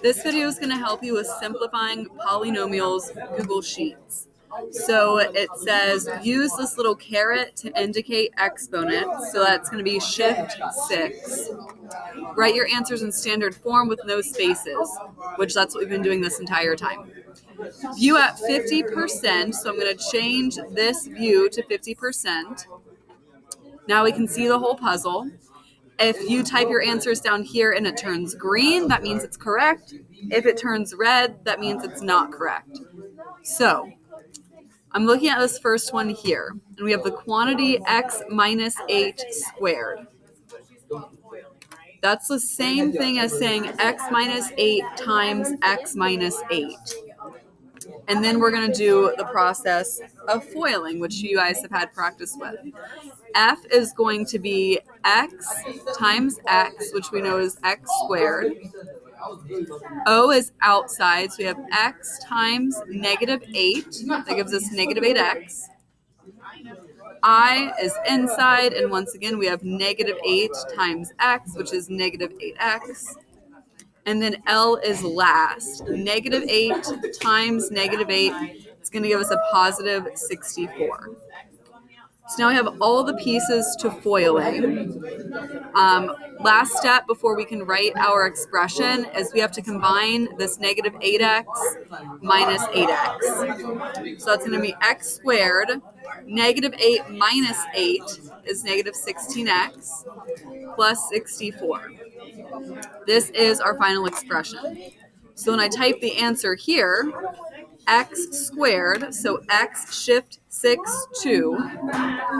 This video is going to help you with simplifying polynomials Google Sheets. So it says use this little caret to indicate exponents. So that's going to be shift 6. Write your answers in standard form with no spaces, which that's what we've been doing this entire time. View at 50%, so I'm going to change this view to 50%. Now we can see the whole puzzle. If you type your answers down here and it turns green, that means it's correct. If it turns red, that means it's not correct. So I'm looking at this first one here, and we have the quantity x minus 8 squared. That's the same thing as saying x minus 8 times x minus 8. And then we're going to do the process of FOILing, which you guys have had practice with. F is going to be x times x, which we know is x squared. O is outside, so we have x times negative 8. That gives us negative 8x. I is inside, and once again, we have negative 8 times x, which is negative 8x. And then L is last. Negative 8 times negative 8, it's going to give us a positive 64. So now we have all the pieces to FOILing. Last step before we can write our expression is we have to combine this negative 8x minus 8x. So that's going to be x squared. Negative 8 minus 8 is negative 16x plus 64. This is our final expression. So when I type the answer here, x squared, so x shift 6 2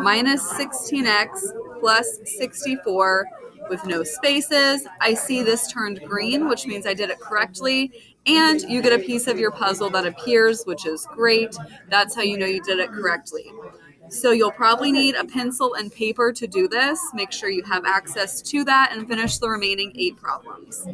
minus 16x plus 64 with no spaces. I see this turned green, which means I did it correctly, and you get a piece of your puzzle that appears, which is great. That's how you know you did it correctly. So you'll probably need a pencil and paper to do this. Make sure you have access to that and finish the remaining 8 problems.